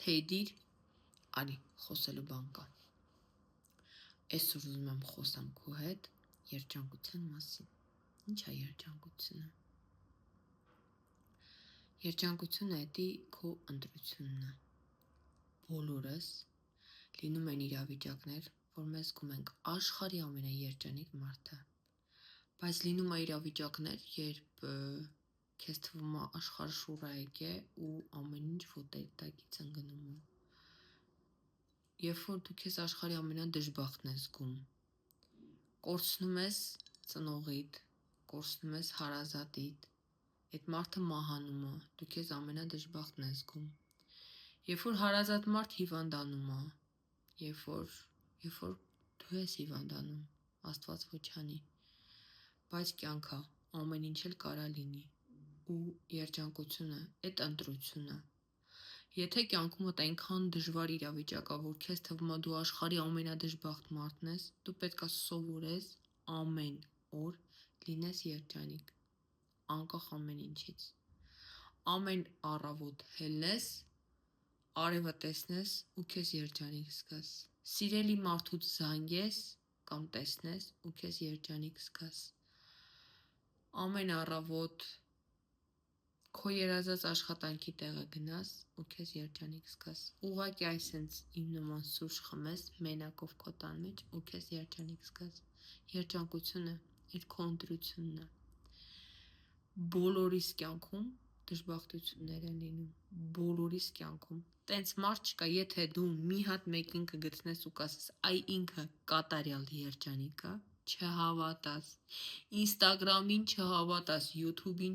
Չեյդիր, արի, խոսելու բան կա։ Այսօր ուզում եմ խոսամ քո հետ երջանկության մասին։ Ինչ է երջանկությունը։ Երջանկությունը դա քո ընտրությունն է։ Բոլորս լինում են իրավիճակներ, որ մեզ զգում ենք աշխարհի ամենաերջանիկ մարդը։ Բայց լինում է իրավիճակներ, երբ քեզ թվում է աշխարհը շուռ է եկել ու ամեն ինչ ոտերի տակից ընկնում է։ Երբ որ դու քեզ աշխարհի ամենադժբախտն ես զգում, կորցնում ես ծնողիդ, կորցնում ես հարազատիդ, այդ մարդը մահանում է, դու քեզ ամենադժբախտն ես զգում։ Երբ որ հարազատ մարդ հիվանդանում է, երբ որ դու ես հիվանդանում, Աստված ոչ անի, բայց կյանքա ամեն ինչ էլ կարա լինի ու երջանկությունը այդ ընտրությունը։ Եթե կյանքումդ այնքան դժվար իրավիճակ է, որ քեզ թվում է դու աշխարհի ամենադժբախտ մարդն ես, դու պետք է սովորես ամեն օր լինես երջանիկ, անկախ ամեն ինչից։ Ամեն առավոտ ելնես, արևը տեսնես ու քեզ երջանիկ զգաս։ Սիրելի մարդուց զանգես կամ տեսնես ու քեզ երջանիկ զգաս։ Ամեն առավոտ քո երազած աշխատանքի տեղը գնաս ու քեզ երջանիկ զգաս։ Ուղղակի այսենց իմ նման սուրճ խմես մենակով քո տան մեջ ու քեզ երջանիկ զգաս։ Երջանկությունը այդ քո ընտրությունն է։ Բոլորիս կյանքում դժբախտություններ են լինում, բոլորիս կյանքում։ Տենց մարդ չկա, եթե դու մի հատ մեկին կգտնես ու կասես, այ ինքը կատարյալ երջանիկ է, չհավատաս։ Ինստագրամին չհավատաս, յութուբին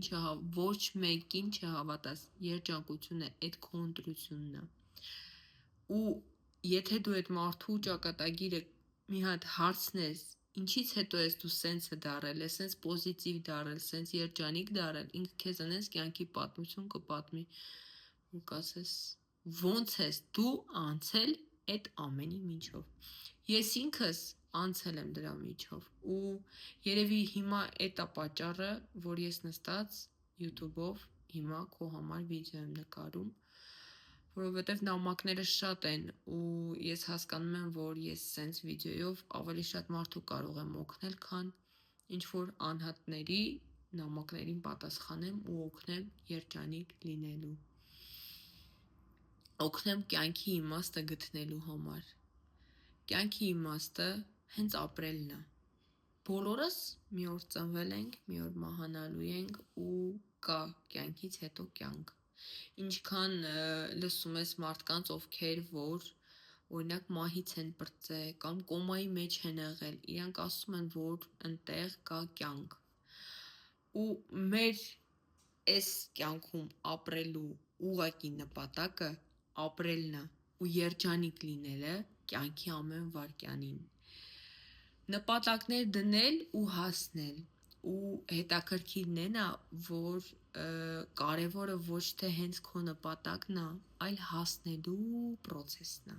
ոչ մեկին չհավատաս։ Երջանկությունը այդ քո ընտրությունն է։ Ու եթե դու այդ մարդու ճակատագիրը մի հատ հարցնես, ինչից հետո ես դու սենսը դարել, սենց պոզիտիվ դարել, սենց երջանիկ դարել, ինքը քեզ անես կյանքի պատմություն կպատմի, ու կասես ոնց ես դու անցել այդ ամենի միջով։ Ես ինքս անցել եմ դրա միջով ու երևի հիմա էդ է պատճառը, որ ես նստած յութուբով հիմա քո համար վիդեո եմ նկարում, որովհետև նամակները շատ են ու ես հասկանում եմ, որ ես սենց վիդեոյով ավելի շատ մարդու կարող եմ օգնել, քան ինչ-որ անհատների նամակներին պատասխանեմ ու օգնեմ երջանիկ լինելու։ Օգնեմ կյանքի իմաստը գտնելու համար։ Կյանքի իմաստը հենց ապրելն է։ Բոլորս մի օր ծնվել ենք, մի օր մահանալու ենք ու կա կյանքից հետո կյանք։ Ինչքան լսում ես մարդկանց, ովքեր որ օրինակ մահից են պրծել կամ կոմայի մեջ են եղել, իրանք ասում են, որ ընտեղ կա կյանք։ Ու մեր այս կյանքում ապրելու ուղղակի նպատակը ապրելն է ու երջանիկ լինելը կյանքի ամեն վայրկյանին։ Նպատակներ դնել ու հասնել ու հետաքրքիրն էն է, որ կարևորը ոչ թե հենց քո նպատակն է, այլ հասնելու պրոցեսն է։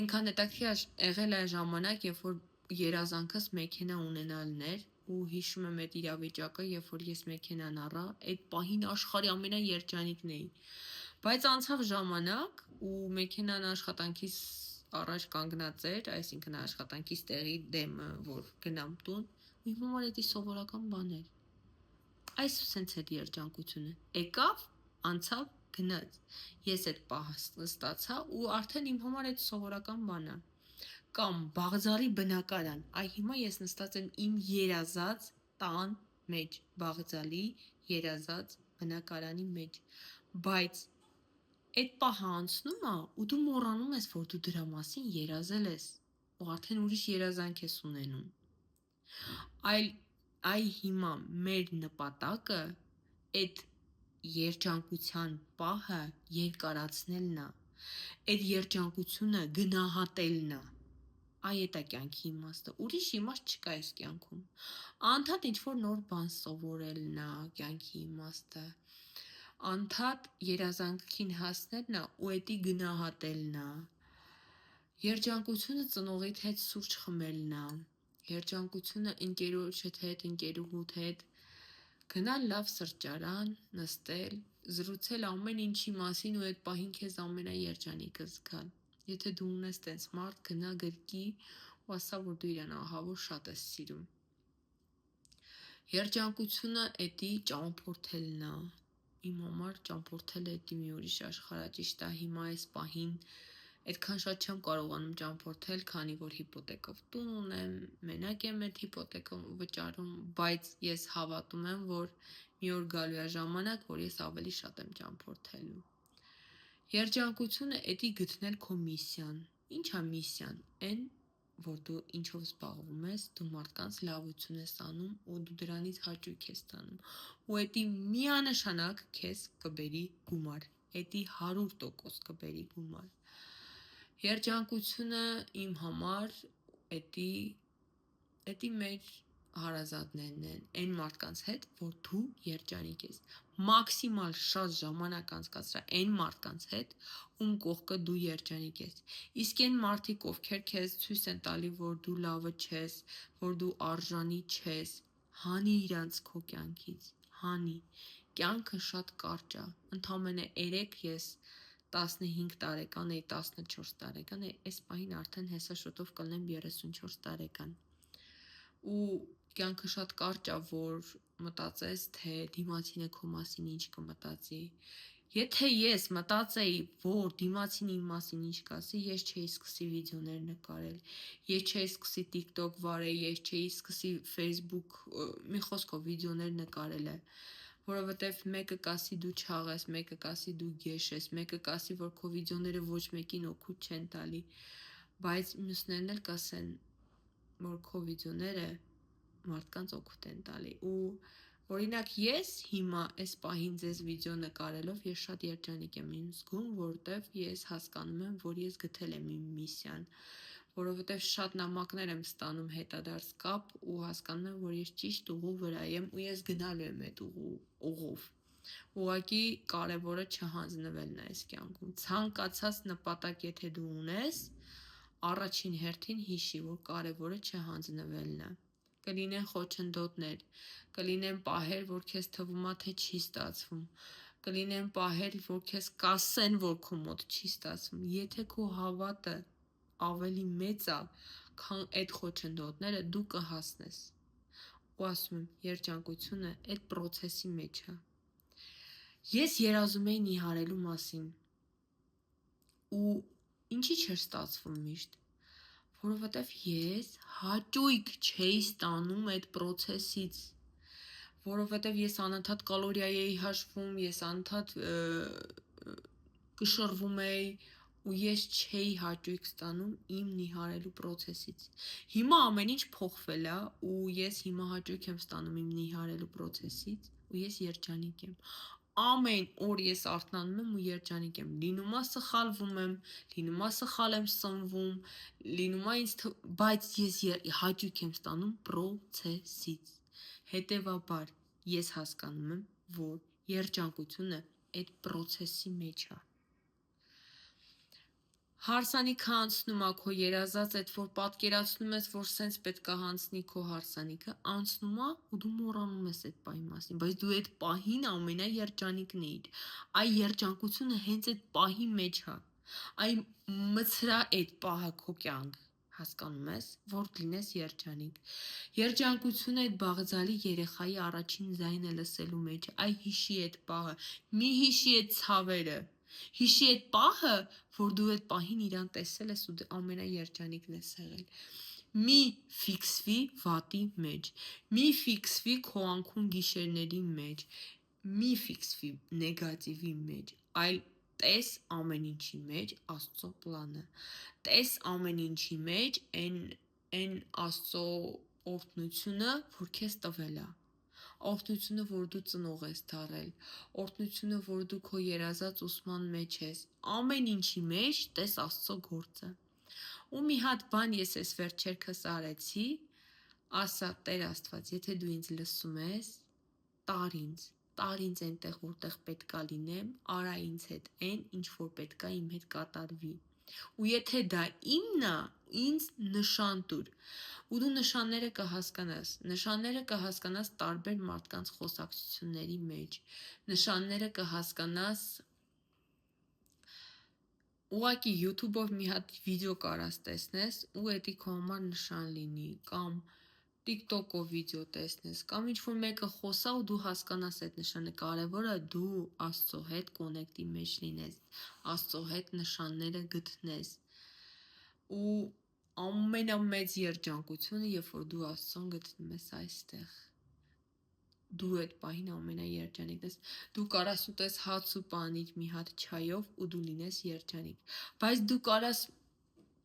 Այնքան հետաքրքիր եղել է ժամանակ, երբ որ երազանքս մեքենա ունենալն էր ու հիշում եմ այդ իրավիճակը, երբ որ ես մեքենան առա, այդ պահին աշխարհի ամենաերջանիկն էի։ Բայց անցավ ժամանակ ու մեքենան աշխատանքիս առաջ կանգնած էր, այսինքն աշխատանքից տեղի դեմը, որ գնամ տուն, ու իմ համար դա սովորական բան էր։ Այս սենց է երջանկությունը։ Եկավ, անցավ, գնաց։ Ես այդ պահը ստացա ու արդեն իմ համար այդ սովորական բան է։ Կամ Բաղձալի բնակարան, այ հիմա ես նստած եմ իմ երազած տան մեջ, Բաղձալի երազած բնակարանի մեջ, բայց այդ պահը անցնում է ու դու մոռանում ես, որ դու դրա մասին երազել ես ու արդեն ուրիշ երազանք ես ունենում։ Այ հիմա մեր նպատակը այդ երջանկության պահը երկարացնելն է, այդ երջանկությունը գնահատելն է։ Այ էդ է կյանքի իմաստը, ուրիշ իմաստ չկա այս կյանքում։ Անդադ ինչ-որ նոր բան սովորելն է կյանքի իմաստը, անդադ երազանքին հասնելն է ու էդի գնահատելն է։ Երջանկությունը ծնողիդ հետ սուրճ խմելն է, երջանկությունը ընկերոջդ հետ, ընկերուհուդ հետ Գնալ լավ սրճարան, նստել, զրուցել ամեն ինչի մասին ու այդ պահին քեզ ամենաերջանիկը զգալ։ Եթե դու ունես տենց մարդ, գնա գրկի ու ասա, որ դու իրան ահավոր շատ ես սիրում։ Երջանկությունը էդի ճամփորդելն է։ Իմ համար ճամփորդելը էդի մի ուրիշ աշխարհ է, ճիշտ է, հիմա այս պահին այդքան շատ չեմ կարողանում ճամփորդել, քանի որ հիպոթեկով տուն ունեմ, մենակ եմ այդ հիպոթեկը վճարում, բայց ես հավատում եմ, որ մի օր գալու է ժամանակ, որ ես ավելի շատ եմ ճամփորդելու։ Երջանկությունը էդի գտնել քո միսիան։ Ինչ է միսիան։ Այն, որ դու ինչով զբաղվում ես, դու մարդկանց լավություն ես անում ու դու դրանից հաճույք ես ստանում։ Ու էդի միանշանակ քեզ կբերի գումար։ Էդի 100% կբերի գումար։ Երջանկությունը իմ համար էդի մեր հարազատներն են, այն մարդկանց հետ, որ դու երջանիկ ես։ Մաքսիմալ շատ ժամանակ անցկացրա այն մարդկանց հետ, ում կողքը դու երջանիկ ես։ Իսկ այն մարդիկ, ովքեր քեզ ցույց են տալի, որ դու լավը չես, որ դու արժանի չես, հանի իրանց քո կյանքից, հանի։ Կյանքը շատ կարճ է։ Ընդամենը 3 ես 15 տարեկան էի, 14 տարեկան էի, այս պահին արդեն հեսա շուտով կլինեմ 34 տարեկան։ Ու կյանքը շատ կարճ է, որ մտածես, թե դիմացինը քո մասին ինչ կմտածի։ Եթե ես մտածեի, որ դիմացին իմ մասին ինչ կասի, ես չէի սկսի վիդեոներ նկարել, ես չէի սկսի TikTok վարել, ես չէի սկսի Facebook, մի խոսքով վիդեոներ նկարել, որովհետև մեկը կասի դու չաղ ես, մեկը կասի դու գեշ ես, մեկը կասի, որ քո վիդեոները ոչ մեկին օգուտ չեն տալի, բայց մյուսներն էլ կասեն, որ քո վիդեոները մարդկանց օգուտ են տալի։ Ու օրինակ ես հիմա այս պահին ձեզ վիդեո նկարելով ես շատ երջանիկ եմ զգում, որովհետև ես հասկանում եմ, որ ես գտել եմ իմ միսիան, որովհետև շատ նամակներ եմ ստանում հետադարձ կապ ու հասկանում եմ, որ ես ճիշտ ուղու վրա եմ ու ես գնալու եմ այդ ուղով։ Ուղղակի կարևորը չհանձնվելն է այս կյանքում։ Ցանկացած նպատակ եթե դու ունես, առաջին հերթին հիշի, որ կարևորը չհանձնվելն է։ Կլինեն խոչընդոտներ, կլինեն պահեր, որ քեզ թվում է, թե չի ստացվում, կլինեն պահեր, որ քեզ կասեն, որ քո մոտ չի ստացվում։ Եթե քո հավատը ավելի մեծ է, քան այդ խոչընդոտները, դու կհասնես։ Ու ասում եմ, երջանկությունը այդ process-ի մեջ է։ Ես երազում էի նիհարելու մասին։ Ու ինչի չէր ստացվում միշտ, որովհետև ես հաճույք չէի ստանում այդ process-ից, որովհետև ես անընդհատ կալորիա էի հաշվում, ես անընդհատ կշռվում էի ու ես չէի հաճույք ստանում իմ նիհարելու process-ից։ Հիմա ամեն ինչ փոխվել է ու ես հիմա հաճույք եմ ստանում իմ նիհարելու process-ից ու ես երջանիկ եմ։ Ամեն օր ես արթնանում եմ ու երջանիկ եմ։ Լինում է սխալվում եմ, լինում է սխալ եմ սնվում, լինում է բայց ես հաճույք եմ ստանում process-ից։ Հետևաբար ես հասկանում եմ, որ երջանկությունը այդ process-ի մեջ է։ Հարսանիքը անցնում է քո երազած այդ որ պատկերացնում ես, որ սենց պետք է հանցնի քո հարսանիքը, անցնում է ու դու մոռանում ես այդ պահի մասին, բայց դու այդ պահին ամենաերջանիկն էիր։ Այ երջանկությունը հենց այդ պահի մեջ է։ Այ մցրա այդ պահը քո կյանք, հասկանում ես, որ լինես երջանիկ։ Երջանկությունը այդ բաղձալի երեխայի առաջին ձայնը լսելու մեջ, այ հիշի այդ պահը, մի հիշի այդ ցավերը, հիշի այդ պահը, որ դու այդ պահին իրան տեսել ես ու ամենաերջանիկն ես եղել։ Մի ֆիքսվի վատի մեջ, մի ֆիքսվի քո անքուն գիշերների մեջ, մի ֆիքսվի նեգատիվի մեջ, այլ տես ամեն ինչի մեջ Աստծո պլանը, տես ամեն ինչի մեջ այն Աստծո օրհնությունը, որ քեզ տվել է, օրհնությունը, որ դու ծնող ես դառել, օրհնությունը, որ դու քո երազած ուսման մեջ ես, ամեն ինչի մեջ տես Աստծո գործը։ Ու մի հատ բան ես այս վերջերքս արեցի, ասա Տեր Աստված, եթե դու ինձ լսում ես, տար ինձ այնտեղ, որտեղ պետքա լինեմ, արա ինձ հետ այն, ինչ որ պետքա իմ հետ կատարվի։ Ու եթե դա իմն է, ինձ նշան տուր։ Ու դու նշանները կհասկանաս տարբեր մարդկանց խոսակցությունների մեջ։ Նշանները կհասկանաս ուղղակի YouTube-ով մի հատ վիդեո կարաս տեսնես ու էդի քո համար նշան լինի, կամ TikTok-ով վիդեո տեսնես, կամ ինչ-որ մեկը խոսա ու դու հասկանաս այդ նշանը, կարևորը դու Աստծո հետ կոնեկտի մեջ լինես, Աստծո հետ նշանները գտնես։ Ու ամենամեծ երջանկությունը, երբ որ դու Աստծուն գտնում ես այստեղ, դու այդ պահին ամենաերջանիկն ես, դու կարաս ուտես հաց ու պանիր մի հատ չայով ու դու լինես երջանիկ, բայց դու կարաս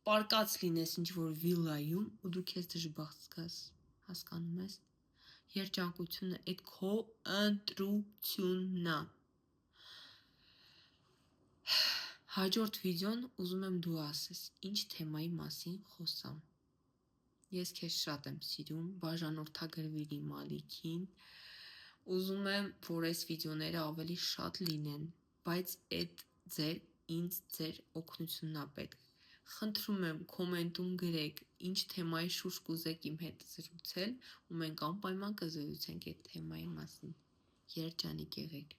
պարկած լինես ինչ-որ վիլայում ու դու քեզ դժբախտ զգաս, հասկանում ես, երջանկությունը այդ քո ընտրությունն է։ Հաջորդ վիդեոն ուզում եմ դու ասես, ինչ թեմայի մասին խոսամ։ Ես քեզ շատ եմ սիրում, բաժանորդագրվիր իմ ալիքին, ուզում եմ, որ այս վիդեոները ավելի շատ լինեն, բայց այդ ինձ ձեր օգնությունն է պետք։ Խնդրում եմ, կոմենտում գրեք, ինչ թեմայի շուրջ կուզեք իմ հետ զրուցել, ու մենք անպայման կզրուցենք այդ թեմայի մասին։ Երջանիկ եղեք։